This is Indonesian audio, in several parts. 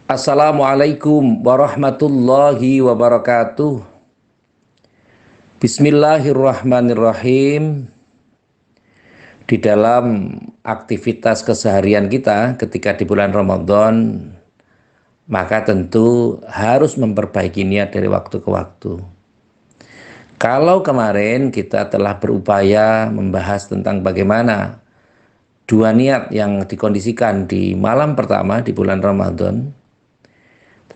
Assalamualaikum warahmatullahi wabarakatuh. Bismillahirrahmanirrahim. Di dalam aktivitas keseharian kita ketika di bulan Ramadan, maka tentu harus memperbaiki niat dari waktu ke waktu. Kalau kemarin kita telah berupaya membahas tentang bagaimana dua niat yang dikondisikan di malam pertama di bulan Ramadan,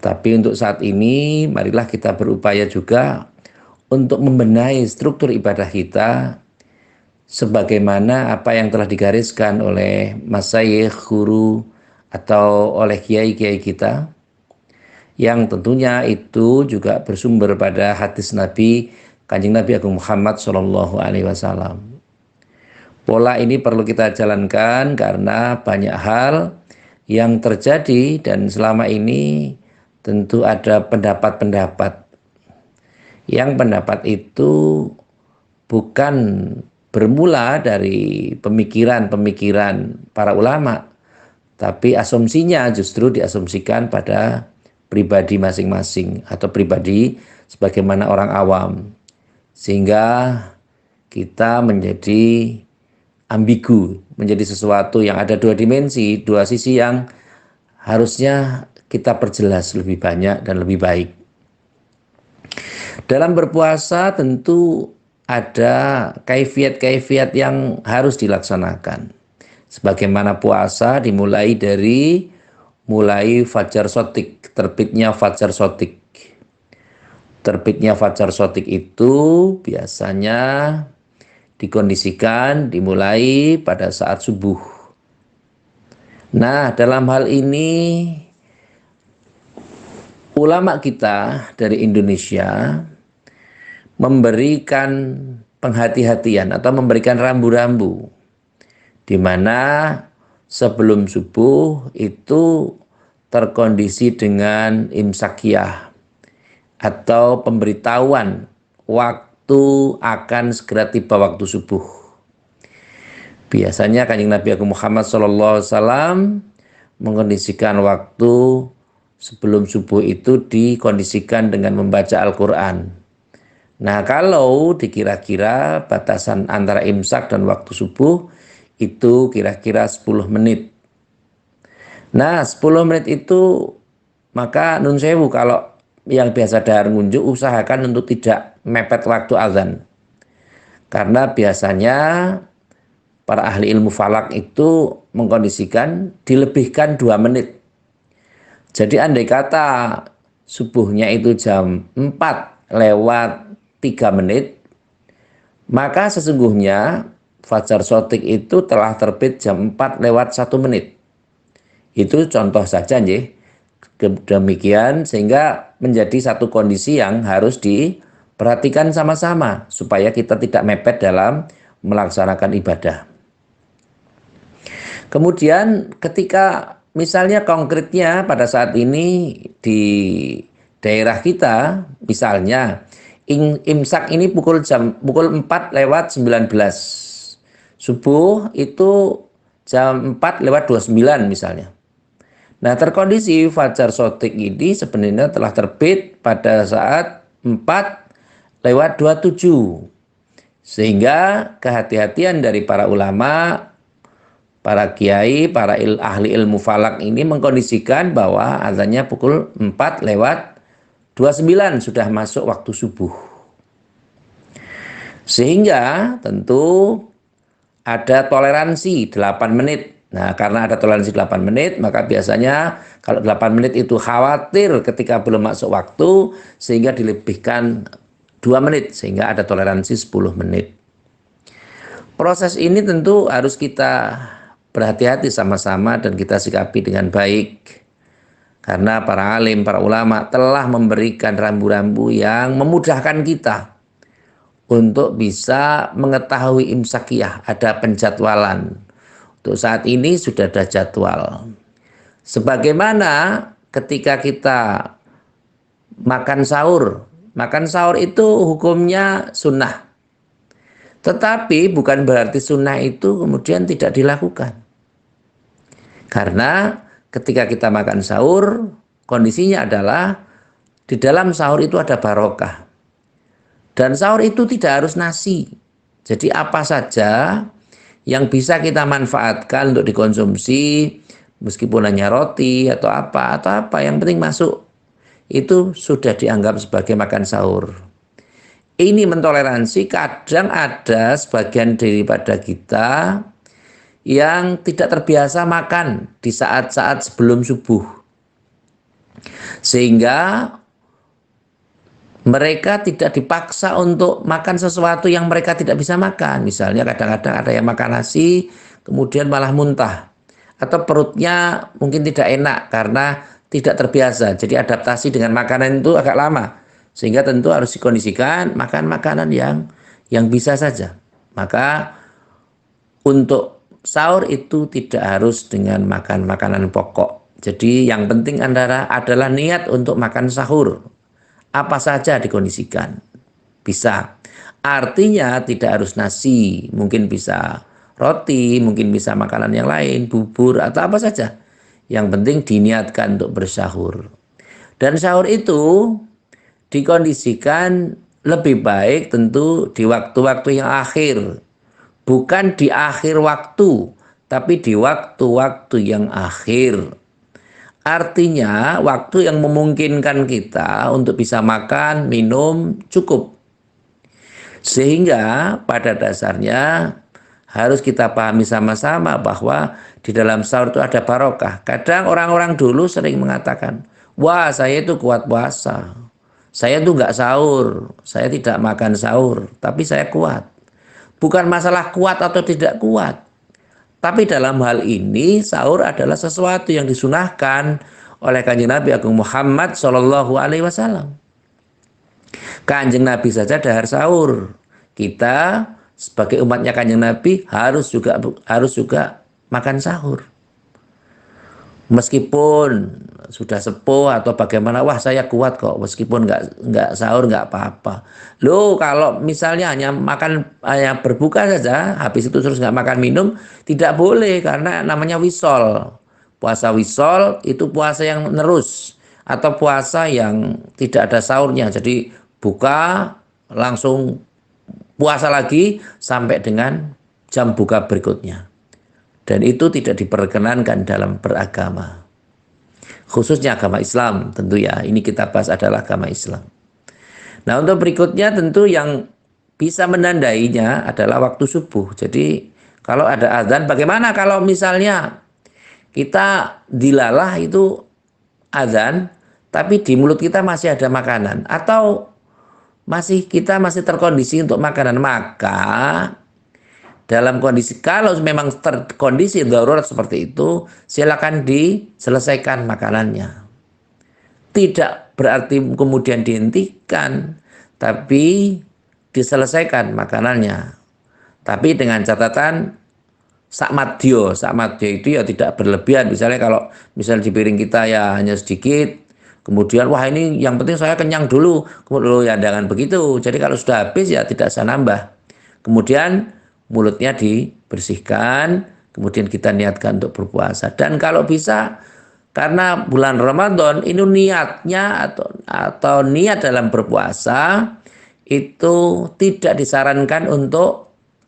tetapi untuk saat ini marilah kita berupaya juga untuk membenahi struktur ibadah kita sebagaimana apa yang telah digariskan oleh masyayikh, guru, atau oleh kiai-kiai kita, yang tentunya itu juga bersumber pada hadis Nabi, Kanjeng Nabi Agung Muhammad SAW. Pola ini perlu kita jalankan karena banyak hal yang terjadi dan selama ini tentu ada pendapat-pendapat. Yang pendapat itu bukan bermula dari pemikiran-pemikiran para ulama, tapi asumsinya justru diasumsikan pada pribadi masing-masing atau pribadi sebagaimana orang awam. Sehingga kita menjadi ambigu, menjadi sesuatu yang ada dua dimensi, dua sisi yang harusnya kita perjelas lebih banyak dan lebih baik. Dalam berpuasa tentu ada kaifiat-kaifiat yang harus dilaksanakan. Sebagaimana puasa dimulai dari fajar sotik, terbitnya fajar sotik. Terbitnya fajar sotik itu biasanya dikondisikan dimulai pada saat subuh. Nah, dalam hal ini ulama kita dari Indonesia memberikan penghati-hatian atau memberikan rambu-rambu di mana sebelum subuh itu terkondisi dengan imsakiyah atau pemberitahuan waktu akan segera tiba waktu subuh. Biasanya Kanjeng Nabi Agung Muhammad SAW mengkondisikan waktu sebelum subuh itu dikondisikan dengan membaca Al-Quran. Nah, kalau dikira-kira batasan antara imsak dan waktu subuh itu kira-kira 10 menit. Nah, 10 menit itu maka nun sewu kalau yang biasa dahar ngunjuk usahakan untuk tidak mepet waktu azan. Karena biasanya para ahli ilmu falak itu mengkondisikan dilebihkan 2 menit. Jadi andai kata subuhnya itu jam 4:03, maka sesungguhnya fajar sotik itu telah terbit jam 4:01. Itu contoh saja nih. Demikian sehingga menjadi satu kondisi yang harus diperhatikan sama-sama supaya kita tidak mepet dalam melaksanakan ibadah. Kemudian ketika misalnya konkretnya pada saat ini di daerah kita, misalnya imsak ini pukul 4:19. Subuh itu jam 4:29 misalnya. Nah, terkondisi fajar sotik ini sebenarnya telah terbit pada saat 4:27. Sehingga kehati-hatian dari para ulama, para kiai, para ahli ilmu falak ini mengkondisikan bahwa azannya pukul 4:29 sudah masuk waktu subuh. Sehingga tentu ada toleransi 8 menit. Nah, karena ada toleransi 8 menit, maka biasanya kalau 8 menit itu khawatir ketika belum masuk waktu, sehingga dilebihkan 2 menit, sehingga ada toleransi 10 menit. Proses ini tentu harus kita berhati-hati sama-sama dan kita sikapi dengan baik. Karena para alim, para ulama telah memberikan rambu-rambu yang memudahkan kita untuk bisa mengetahui imsakiyah, ada penjadwalan. Untuk saat ini sudah ada jadwal. Sebagaimana ketika kita makan sahur. Makan sahur itu hukumnya sunnah. Tetapi bukan berarti sunnah itu kemudian tidak dilakukan. Karena ketika kita makan sahur, kondisinya adalah di dalam sahur itu ada barokah. Dan sahur itu tidak harus nasi. Jadi apa saja yang bisa kita manfaatkan untuk dikonsumsi, meskipun hanya roti atau apa yang penting masuk, itu sudah dianggap sebagai makan sahur. Ini mentoleransi, kadang ada sebagian daripada kita yang tidak terbiasa makan di saat-saat sebelum subuh, sehingga mereka tidak dipaksa untuk makan sesuatu yang mereka tidak bisa makan. Misalnya kadang-kadang ada yang makan nasi kemudian malah muntah, atau perutnya mungkin tidak enak karena tidak terbiasa, jadi adaptasi dengan makanan itu agak lama, sehingga tentu harus dikondisikan makan makanan yang bisa saja. Maka untuk sahur itu tidak harus dengan makan makanan pokok. Jadi yang penting adalah niat untuk makan sahur. Apa saja dikondisikan, bisa. Artinya tidak harus nasi, mungkin bisa roti, mungkin bisa makanan yang lain, bubur atau apa saja. Yang penting diniatkan untuk bersahur. Dan sahur itu dikondisikan lebih baik tentu di waktu-waktu yang akhir. Bukan di akhir waktu, tapi di waktu-waktu yang akhir. Artinya waktu yang memungkinkan kita untuk bisa makan, minum cukup. Sehingga pada dasarnya harus kita pahami sama-sama bahwa di dalam sahur itu ada barokah. Kadang orang-orang dulu sering mengatakan, wah saya itu kuat puasa, saya itu nggak sahur, saya tidak makan sahur, tapi saya kuat. Bukan masalah kuat atau tidak kuat, tapi dalam hal ini sahur adalah sesuatu yang disunahkan oleh Kanjeng Nabi Agung Muhammad Shallallahu Alaihi Wasallam. Kanjeng Nabi saja dahar sahur. Kita sebagai umatnya Kanjeng Nabi harus juga makan sahur. Meskipun sudah sepuh atau bagaimana, wah saya kuat kok, meskipun nggak sahur nggak apa-apa. Loh kalau misalnya hanya berbuka saja, habis itu terus nggak makan minum, tidak boleh karena namanya wisol. Puasa wisol itu puasa yang menerus atau puasa yang tidak ada sahurnya. Jadi buka langsung puasa lagi sampai dengan jam buka berikutnya. Dan itu tidak diperkenankan dalam beragama. Khususnya agama Islam tentu ya. Ini kita bahas adalah agama Islam. Nah untuk berikutnya tentu yang bisa menandainya adalah waktu subuh. Jadi kalau ada azan, bagaimana kalau misalnya kita dilalah itu azan, tapi di mulut kita masih ada makanan. Atau kita masih terkondisi untuk makanan, maka dalam kondisi kalau memang terkondisi darurat seperti itu, silakan diselesaikan makanannya. Tidak berarti kemudian dihentikan, tapi diselesaikan makanannya. Tapi dengan catatan sakmadyo itu ya tidak berlebihan. Misalnya kalau di piring kita ya hanya sedikit, kemudian wah ini yang penting saya kenyang dulu, kemudian ya jangan begitu. Jadi kalau sudah habis ya tidak usah nambah. Kemudian mulutnya dibersihkan, kemudian kita niatkan untuk berpuasa. Dan kalau bisa, karena bulan Ramadan ini niatnya atau niat dalam berpuasa itu tidak disarankan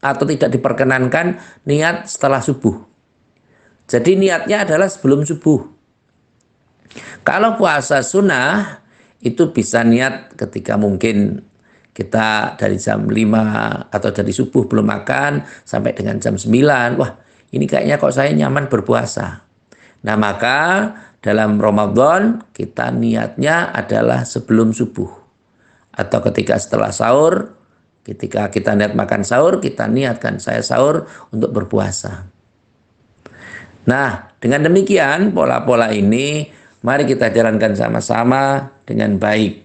atau tidak diperkenankan niat setelah subuh. Jadi niatnya adalah sebelum subuh. Kalau puasa sunnah itu bisa niat ketika mungkin kita dari jam 5 atau dari subuh belum makan sampai dengan jam 9. Wah, ini kayaknya kok saya nyaman berpuasa. Nah, maka dalam Ramadan kita niatnya adalah sebelum subuh. Atau ketika setelah sahur, ketika kita niat makan sahur, kita niatkan saya sahur untuk berpuasa. Nah, dengan demikian pola-pola ini mari kita jalankan sama-sama dengan baik.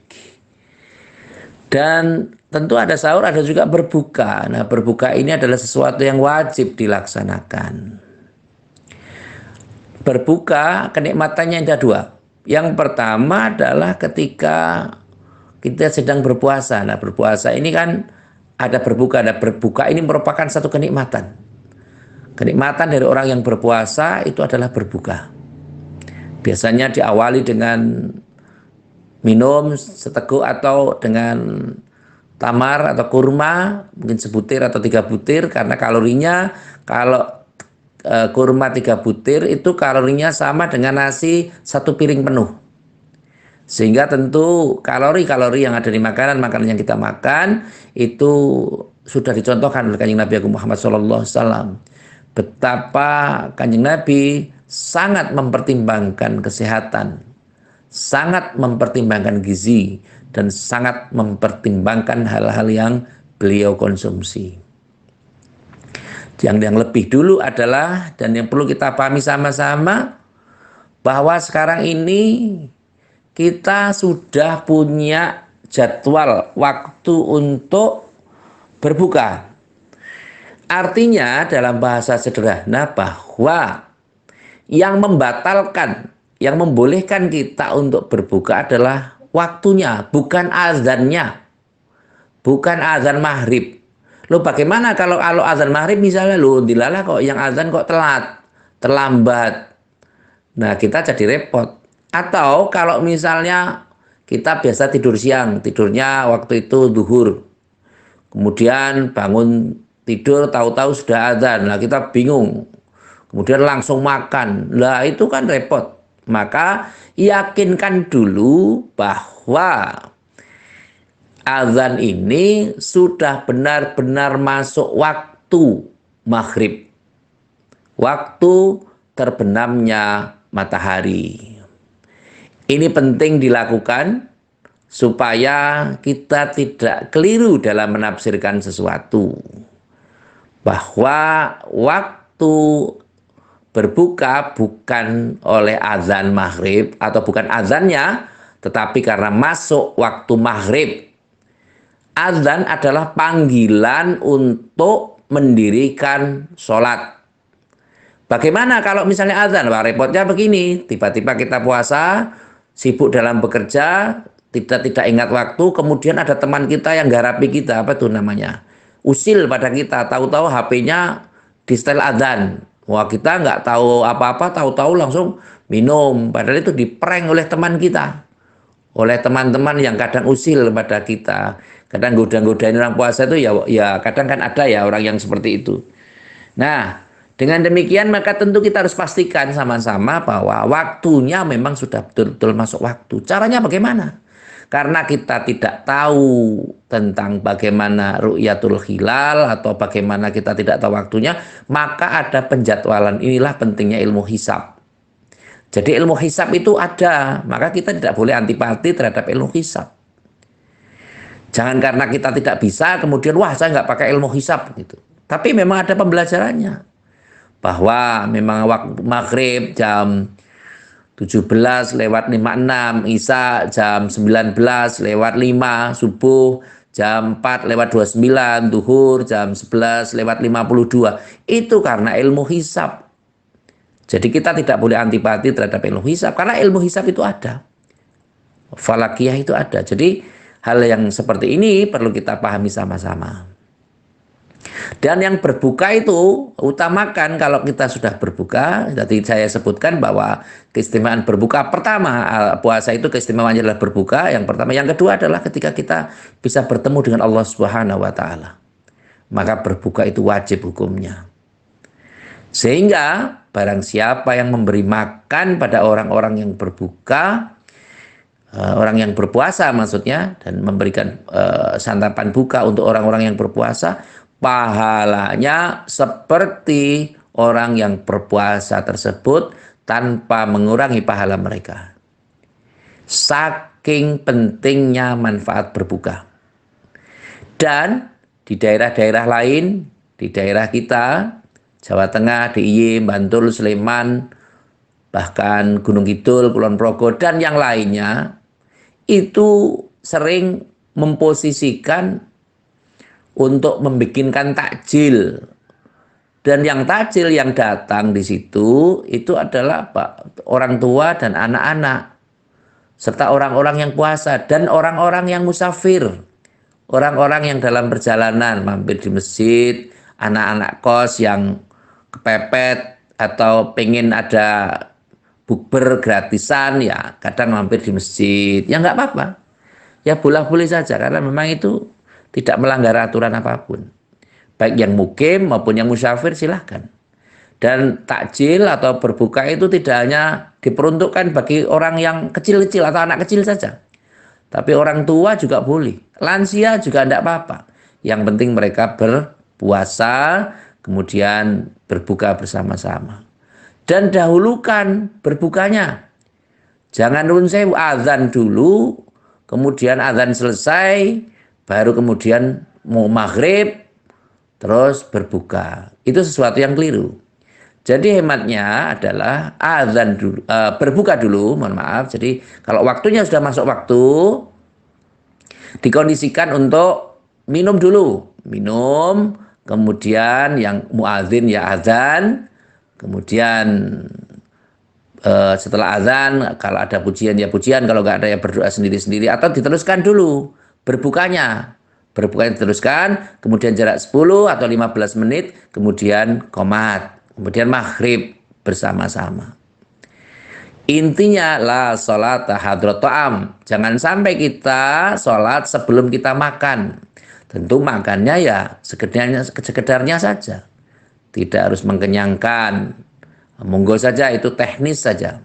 Dan tentu ada sahur, ada juga berbuka. Nah, berbuka ini adalah sesuatu yang wajib dilaksanakan. Berbuka kenikmatannya ada dua. Yang pertama adalah ketika kita sedang berpuasa. Nah, berpuasa ini kan ada berbuka. Ada berbuka ini merupakan satu kenikmatan. Kenikmatan dari orang yang berpuasa itu adalah berbuka. Biasanya diawali dengan minum seteguk atau dengan tamar atau kurma, mungkin sebutir atau 3 butir, karena kalorinya kalau kurma 3 butir itu kalorinya sama dengan nasi 1 piring penuh. Sehingga tentu kalori-kalori yang ada di makanan-makanan yang kita makan itu sudah dicontohkan oleh Kanjeng Nabi Agung Muhammad SAW. Betapa Kanjeng Nabi sangat mempertimbangkan kesehatan, sangat mempertimbangkan gizi, dan sangat mempertimbangkan hal-hal yang beliau konsumsi. Yang lebih dulu adalah, dan yang perlu kita pahami sama-sama, bahwa sekarang ini kita sudah punya jadwal waktu untuk berbuka. Artinya dalam bahasa sederhana bahwa yang membatalkan, yang membolehkan kita untuk berbuka adalah waktunya, bukan azannya, bukan azan maghrib. Loh bagaimana kalau azan maghrib misalnya, loh dilalah kok yang azan kok telat, terlambat. Nah kita jadi repot. Atau kalau misalnya kita biasa tidur siang, tidurnya waktu itu zuhur, kemudian bangun tidur tahu-tahu sudah azan, nah kita bingung, kemudian langsung makan, lah itu kan repot. Maka yakinkan dulu bahwa azan ini sudah benar-benar masuk waktu maghrib, waktu terbenamnya matahari. Ini penting dilakukan supaya kita tidak keliru dalam menafsirkan sesuatu. Bahwa waktu berbuka bukan oleh azan maghrib atau bukan azannya, tetapi karena masuk waktu maghrib. Azan adalah panggilan untuk mendirikan sholat. Bagaimana kalau misalnya azan? Wah, repotnya begini, tiba-tiba kita puasa, sibuk dalam bekerja, tidak ingat waktu, kemudian ada teman kita yang garapi kita, apa tuh namanya, usil pada kita, tahu-tahu HP-nya di setel azan. Wah, kita nggak tahu apa-apa, tahu-tahu langsung minum, padahal itu diprank oleh teman kita, oleh teman-teman yang kadang usil pada kita, kadang goda-godain orang puasa itu ya kadang kan ada ya orang yang seperti itu. Nah, dengan demikian maka tentu kita harus pastikan sama-sama bahwa waktunya memang sudah betul-betul masuk waktu. Caranya bagaimana? Karena kita tidak tahu tentang bagaimana ru'yatul hilal atau bagaimana kita tidak tahu waktunya, maka ada penjadwalan. Inilah pentingnya ilmu hisab. Jadi ilmu hisab itu ada, maka kita tidak boleh antipati terhadap ilmu hisab. Jangan karena kita tidak bisa kemudian wah saya nggak pakai ilmu hisab gitu. Tapi memang ada pembelajarannya. Bahwa memang waktu maghrib jam 17:56, Isya jam 19:05, subuh jam 4:29, duhur jam 11:52. Itu karena ilmu hisab. Jadi kita tidak boleh antipati terhadap ilmu hisab, karena ilmu hisab itu ada. Falakiyah itu ada. Jadi hal yang seperti ini perlu kita pahami sama-sama. Dan yang berbuka itu utamakan kalau kita sudah berbuka. Tadi saya sebutkan bahwa keistimewaan berbuka pertama, puasa itu keistimewaannya adalah berbuka. Yang pertama, yang kedua adalah ketika kita bisa bertemu dengan Allah Subhanahu wa taala. Maka berbuka itu wajib hukumnya. Sehingga barang siapa yang memberi makan pada orang-orang yang berbuka, orang yang berpuasa maksudnya, dan memberikan santapan buka untuk orang-orang yang berpuasa, pahalanya seperti orang yang berpuasa tersebut tanpa mengurangi pahala mereka. Saking pentingnya manfaat berbuka. Dan di daerah-daerah lain, di daerah kita, Jawa Tengah, DIY, Bantul, Sleman, bahkan Gunung Kidul, Kulon Progo, dan yang lainnya, itu sering memposisikan untuk membikinkan takjil. Dan yang takjil yang datang di situ itu adalah orang tua dan anak-anak, serta orang-orang yang puasa dan orang-orang yang musafir, orang-orang yang dalam perjalanan mampir di masjid, anak-anak kos yang kepepet atau pengen ada bukber gratisan ya kadang mampir di masjid, ya nggak apa-apa. Ya boleh-boleh saja karena memang itu tidak melanggar aturan apapun. Baik yang mukim maupun yang musafir silahkan. Dan takjil atau berbuka itu tidak hanya diperuntukkan bagi orang yang kecil-kecil atau anak kecil saja. Tapi orang tua juga boleh. Lansia juga tidak apa-apa. Yang penting mereka berpuasa, kemudian berbuka bersama-sama. Dan dahulukan berbukanya. Jangan nun sewu, azan dulu, kemudian azan selesai, baru kemudian mau maghrib, terus berbuka. Itu sesuatu yang keliru. Jadi hematnya adalah azan dulu, berbuka dulu, mohon maaf. Jadi kalau waktunya sudah masuk waktu, dikondisikan untuk minum dulu. Minum, kemudian yang muadzin ya azan, kemudian setelah azan kalau ada pujian ya pujian, kalau nggak ada ya berdoa sendiri-sendiri atau diteruskan dulu berbukanya. Berbukanya diteruskan, kemudian jarak 10 atau 15 menit, kemudian qomat, kemudian maghrib bersama-sama. Intinya la sholat hadrat ta'am. Jangan sampai kita sholat sebelum kita makan. Tentu makannya ya sekedarnya saja. Tidak harus mengkenyangkan. Monggo saja, itu teknis saja.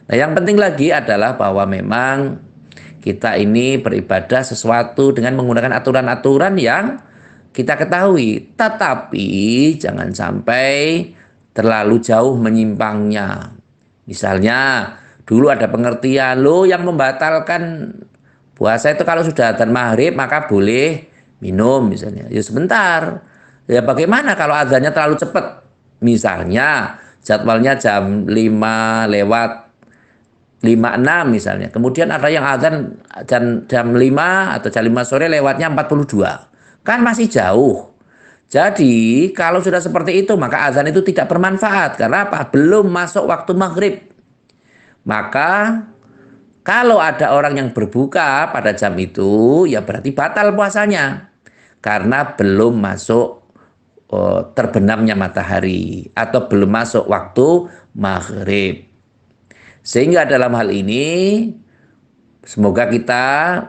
Nah, yang penting lagi adalah bahwa memang kita ini beribadah sesuatu dengan menggunakan aturan-aturan yang kita ketahui. Tetapi jangan sampai terlalu jauh menyimpangnya. Misalnya dulu ada pengertian, loh yang membatalkan puasa itu kalau sudah adzan maghrib maka boleh minum misalnya. Ya sebentar. Ya bagaimana kalau adzannya terlalu cepat? Misalnya jadwalnya jam 5 lewat 56 misalnya. Kemudian ada yang adzan jam 5 atau jam 5 sore lewatnya 42. Kan masih jauh. Jadi kalau sudah seperti itu maka azan itu tidak bermanfaat. Karena apa? Belum masuk waktu maghrib. Maka kalau ada orang yang berbuka pada jam itu ya berarti batal puasanya. Karena belum masuk terbenamnya matahari atau belum masuk waktu maghrib. Sehingga dalam hal ini semoga kita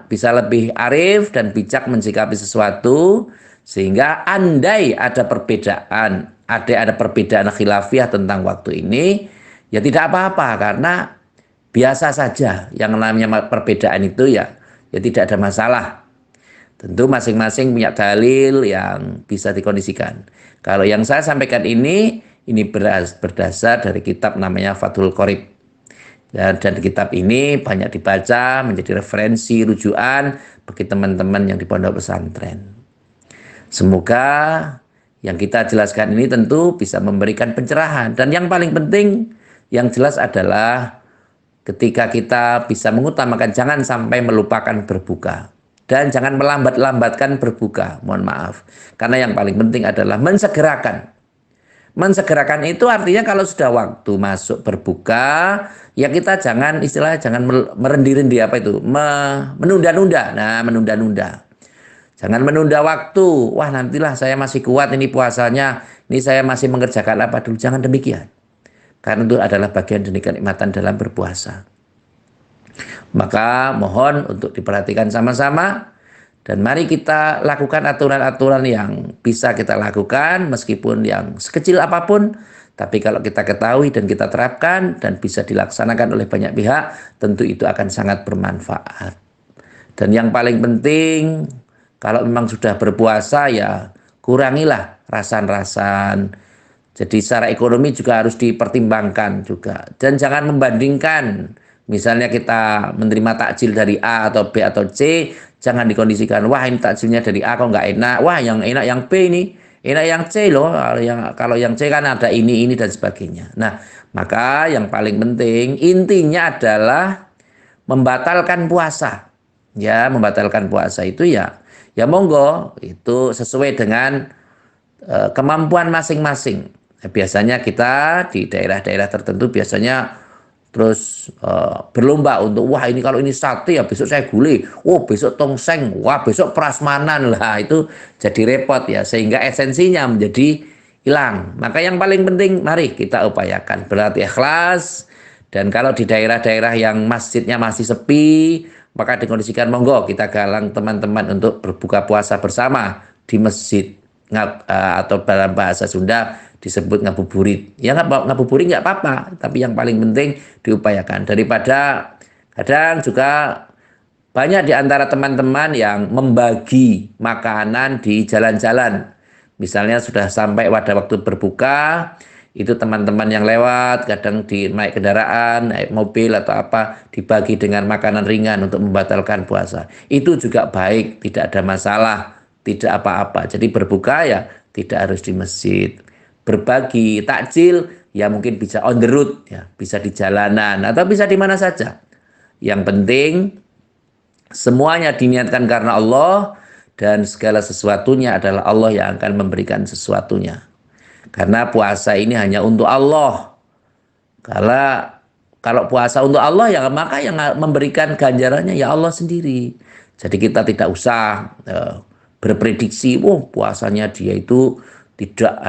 bisa lebih arif dan bijak mensikapi sesuatu. Sehingga andai ada perbedaan, ada perbedaan khilafiyah tentang waktu ini, ya tidak apa-apa karena biasa saja. Yang namanya perbedaan itu ya tidak ada masalah. Tentu masing-masing punya dalil yang bisa dikondisikan. Kalau yang saya sampaikan ini berdasar dari kitab namanya Fathul Qorib. Dan kitab ini banyak dibaca, menjadi referensi, rujukan bagi teman-teman yang di pondok pesantren. Semoga yang kita jelaskan ini tentu bisa memberikan pencerahan. Dan yang paling penting, yang jelas adalah ketika kita bisa mengutamakan jangan sampai melupakan berbuka. Dan jangan melambat-lambatkan berbuka, mohon maaf. Karena yang paling penting adalah mensegerakan. Mensegerakan itu artinya kalau sudah waktu masuk berbuka, ya kita jangan merendi-rendi menunda-nunda. Nah, menunda-nunda. Jangan menunda waktu. Wah, nantilah saya masih kuat ini puasanya. Ini saya masih mengerjakan apa dulu. Jangan demikian. Karena itu adalah bagian dari kenikmatan dalam berpuasa. Maka mohon untuk diperhatikan sama-sama. Dan mari kita lakukan aturan-aturan yang bisa kita lakukan. Meskipun yang sekecil apapun. Tapi kalau kita ketahui dan kita terapkan. Dan bisa dilaksanakan oleh banyak pihak. Tentu itu akan sangat bermanfaat. Dan yang paling penting, kalau memang sudah berpuasa ya kurangilah rasan-rasan. Jadi secara ekonomi juga harus dipertimbangkan juga. Dan jangan membandingkan. Misalnya kita menerima takjil dari A atau B atau C. Jangan dikondisikan. Wah ini takjilnya dari A kok nggak enak. Wah yang enak yang B ini. Enak yang C loh. Kalau yang C kan ada ini dan sebagainya. Nah maka yang paling penting intinya adalah membatalkan puasa. Ya membatalkan puasa itu ya monggo, itu sesuai dengan kemampuan masing-masing. Biasanya kita di daerah-daerah tertentu biasanya terus berlomba untuk wah ini kalau ini sate ya besok saya gulai, besok tongseng, wah besok prasmanan lah, itu jadi repot ya sehingga esensinya menjadi hilang. Maka yang paling penting mari kita upayakan berarti ikhlas Dan kalau di daerah-daerah yang masjidnya masih sepi, maka dikondisikan monggo kita galang teman-teman untuk berbuka puasa bersama di masjid, atau dalam bahasa Sunda disebut ngabuburit. Ya ngabuburit nggak apa-apa, tapi yang paling penting diupayakan. Daripada kadang juga banyak di antara teman-teman yang membagi makanan di jalan-jalan. Misalnya sudah sampai pada waktu berbuka, itu teman-teman yang lewat, kadang naik kendaraan, naik mobil atau apa, dibagi dengan makanan ringan untuk membatalkan puasa. Itu juga baik, tidak ada masalah, tidak apa-apa. Jadi berbuka ya tidak harus di masjid. Berbagi takjil ya mungkin bisa on the road, ya, bisa di jalanan atau bisa di mana saja. Yang penting semuanya diniatkan karena Allah dan segala sesuatunya adalah Allah yang akan memberikan sesuatunya. Karena puasa ini hanya untuk Allah. Kalau puasa untuk Allah ya maka yang memberikan ganjarannya ya Allah sendiri. Jadi kita tidak usah berprediksi, puasanya dia itu tidak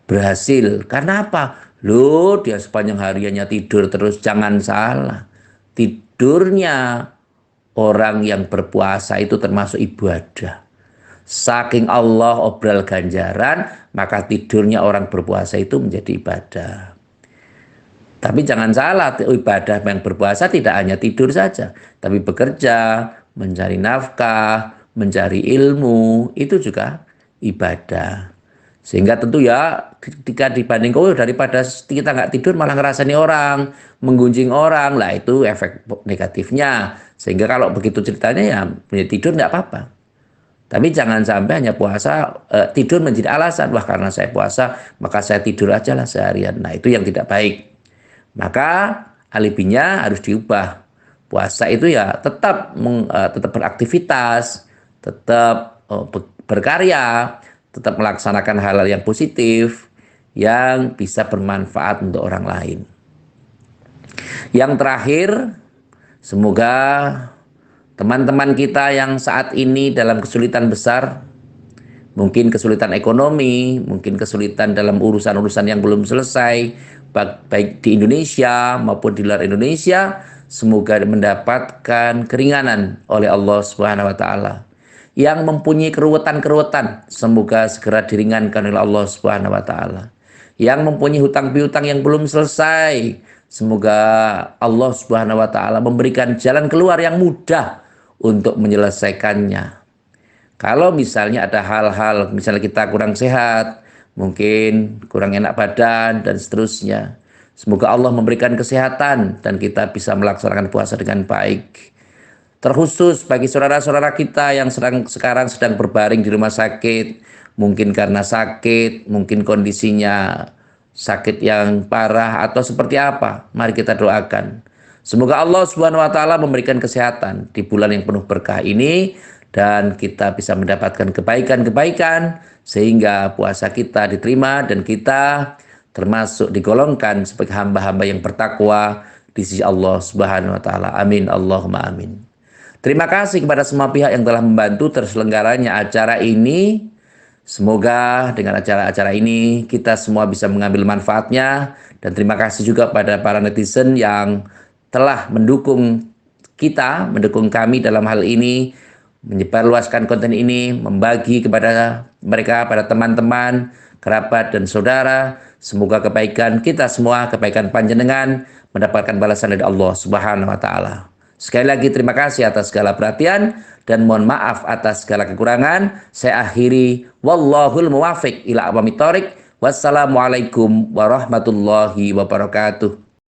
berhasil. Karena apa? Loh, dia sepanjang hariannya tidur terus. Jangan salah. Tidurnya orang yang berpuasa itu termasuk ibadah. Saking Allah obral ganjaran, maka tidurnya orang berpuasa itu menjadi ibadah. Tapi jangan salah, ibadah yang berpuasa tidak hanya tidur saja, tapi bekerja, mencari nafkah, mencari ilmu, itu juga ibadah. Sehingga tentu ya ketika dibandingkan daripada kita nggak tidur malah ngerasani orang, menggunjing orang, lah itu efek negatifnya. Sehingga kalau begitu ceritanya ya tidur nggak apa-apa. Tapi jangan sampai hanya puasa tidur menjadi alasan, wah karena saya puasa maka saya tidur aja lah seharian. Nah itu yang tidak baik. Maka alibinya harus diubah. Puasa itu ya tetap beraktivitas, tetap berkarya, tetap melaksanakan hal-hal yang positif yang bisa bermanfaat untuk orang lain. Yang terakhir, semoga teman-teman kita yang saat ini dalam kesulitan besar, mungkin kesulitan ekonomi, mungkin kesulitan dalam urusan-urusan yang belum selesai, baik di Indonesia maupun di luar Indonesia, semoga mendapatkan keringanan oleh Allah Subhanahu wa taala. Yang mempunyai keruwetan-keruwetan, semoga segera diringankan oleh Allah Subhanahu wa taala. Yang mempunyai hutang piutang yang belum selesai, semoga Allah Subhanahu wa taala memberikan jalan keluar yang mudah untuk menyelesaikannya. Kalau misalnya ada hal-hal, misalnya kita kurang sehat, mungkin kurang enak badan dan seterusnya, semoga Allah memberikan kesehatan dan kita bisa melaksanakan puasa dengan baik. Terkhusus bagi saudara-saudara kita yang sekarang sedang berbaring di rumah sakit, mungkin karena sakit, mungkin kondisinya sakit yang parah atau seperti apa, mari kita doakan. Semoga Allah Subhanahu wa taala memberikan kesehatan di bulan yang penuh berkah ini dan kita bisa mendapatkan kebaikan-kebaikan sehingga puasa kita diterima dan kita termasuk digolongkan sebagai hamba-hamba yang bertakwa di sisi Allah Subhanahu wa taala. Amin Allahumma amin. Terima kasih kepada semua pihak yang telah membantu terselenggaranya acara ini. Semoga dengan acara-acara ini kita semua bisa mengambil manfaatnya. Dan terima kasih juga pada para netizen yang telah mendukung kita, mendukung kami dalam hal ini, menyebarluaskan konten ini, membagi kepada mereka, pada teman-teman, kerabat, dan saudara. Semoga kebaikan kita semua, kebaikan panjenengan, mendapatkan balasan dari Allah Subhanahu wa taala. Sekali lagi terima kasih atas segala perhatian dan mohon maaf atas segala kekurangan. Saya akhiri, wallahul muwafiq ila aqwamit thoriq. Wassalamualaikum warahmatullahi wabarakatuh.